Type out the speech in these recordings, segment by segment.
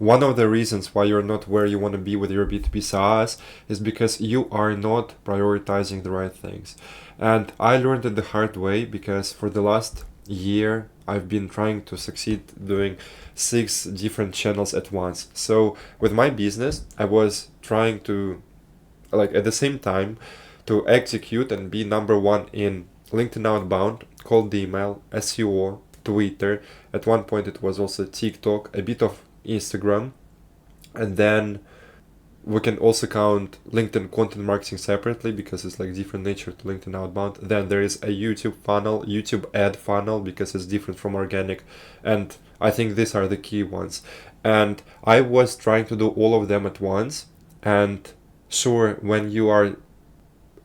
one of the reasons why you're not where you want to be with your B2B SaaS is because you are not prioritizing the right things. And I learned it the hard way because for the last year, I've been trying to succeed doing 6 different channels at once. So with my business, I was trying to, like at the same time, to execute and be number one in LinkedIn outbound, cold email, SEO, Twitter. At one point, it was also TikTok, a bit of Instagram, and then we can also count LinkedIn content marketing separately because it's like different nature to LinkedIn outbound. Then there is a YouTube funnel, YouTube ad funnel because it's different from organic. And I think these are the key ones. And I was trying to do all of them at once. And sure, when you are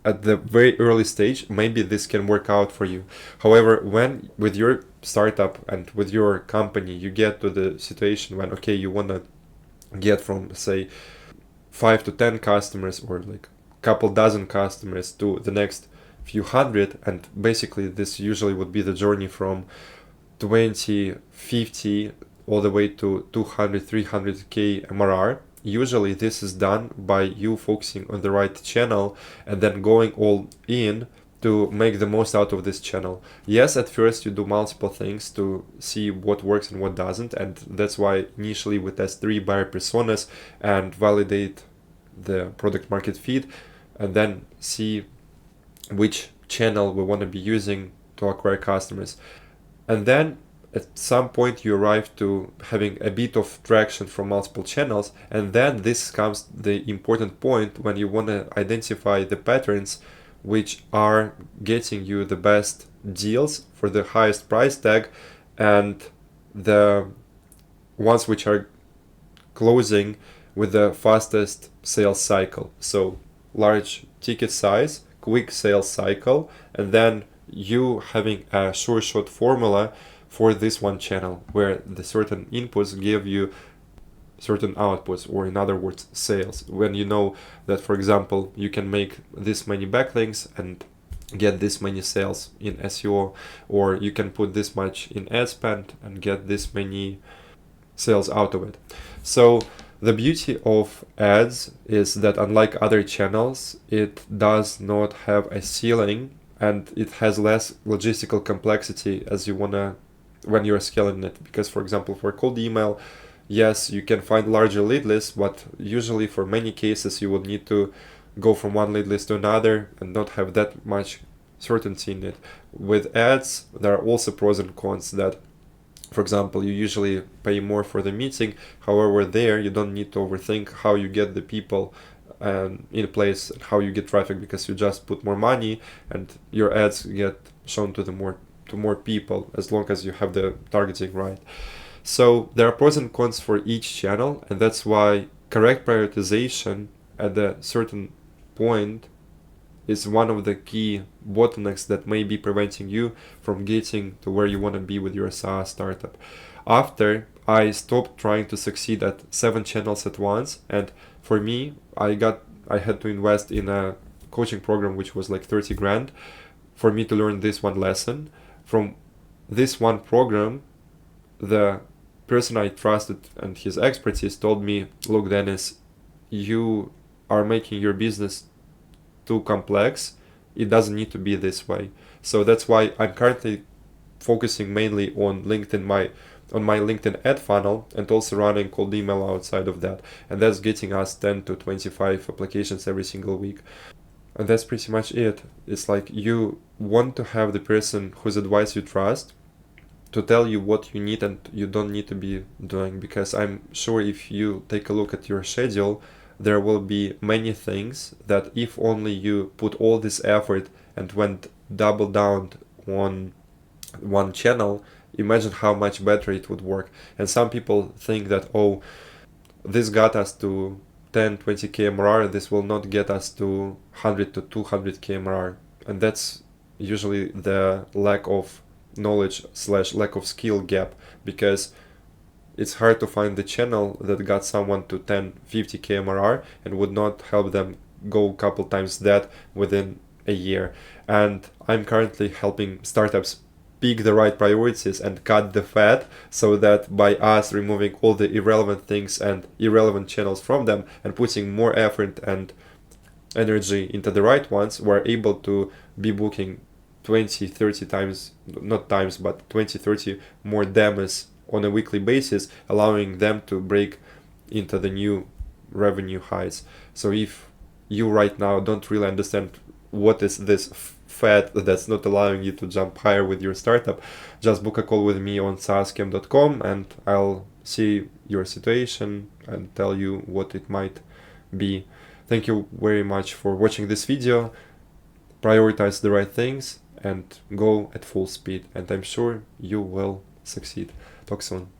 at the very early stage, maybe this can work out for you. However, when with your startup and with your company, you get to the situation when, okay, you want to get from, say, 5 to 10 customers or like a couple dozen customers to the next few hundred, and basically this usually would be the journey from 20, 50 all the way to 200, 300k MRR. Usually this is done by you focusing on the right channel and then going all in to make the most out of this channel. Yes, at first you do multiple things to see what works and what doesn't, and that's why initially we test 3 buyer personas and validate the product market fit, and then see which channel we want to be using to acquire customers. And then at some point you arrive to having a bit of traction from multiple channels, and then this comes the important point when you want to identify the patterns which are getting you the best deals for the highest price tag and the ones which are closing with the fastest sales cycle. So large ticket size, quick sales cycle, and then you having a sure shot formula for this one channel where the certain inputs give you certain outputs, or in other words, sales. When you know that, for example, you can make this many backlinks and get this many sales in SEO, or you can put this much in ad spend and get this many sales out of it. So the beauty of ads is that unlike other channels, it does not have a ceiling and it has less logistical complexity as you wanna when you're scaling it. Because for example, for cold email, yes, you can find larger lead lists, but usually for many cases you will need to go from one lead list to another and not have that much certainty in it. With ads, there are also pros and cons that, for example, you usually pay more for the meeting. However, there you don't need to overthink how you get the people in place, how you get traffic, because you just put more money and your ads get shown to more people as long as you have the targeting right. So there are pros and cons for each channel, and that's why correct prioritization at a certain point is one of the key bottlenecks that may be preventing you from getting to where you want to be with your SaaS startup. After I stopped trying to succeed at 7 channels at once, and for me, I had to invest in a coaching program which was like 30 grand for me to learn this one lesson. From this one program, the person I trusted and his expertise told me, look, Denis, you are making your business too complex. It doesn't need to be this way. So that's why I'm currently focusing mainly on on my LinkedIn ad funnel and also running cold email outside of that. And that's getting us 10 to 25 applications every single week. And that's pretty much it. It's like you want to have the person whose advice you trust to tell you what you need and you don't need to be doing, because I'm sure if you take a look at your schedule, there will be many things that if only you put all this effort and went double down on one channel, imagine how much better it would work. And some people think that, oh, this got us to 10, 20k MRR, this will not get us to 100 to 200k MRR. And that's usually the lack of knowledge / lack of skill gap, because it's hard to find the channel that got someone to 10, 50k MRR and would not help them go a couple times that within a year. And I'm currently helping startups pick the right priorities and cut the fat, so that by us removing all the irrelevant things and irrelevant channels from them and putting more effort and energy into the right ones, we're able to be booking 20, 30 times, not times, but 20, 30 more demos on a weekly basis, allowing them to break into the new revenue highs. So if you right now don't really understand what is this fat that's not allowing you to jump higher with your startup, just book a call with me on saascam.com and I'll see your situation and tell you what it might be. Thank you very much for watching this video. Prioritize the right things and go at full speed, and I'm sure you will succeed. Talk soon.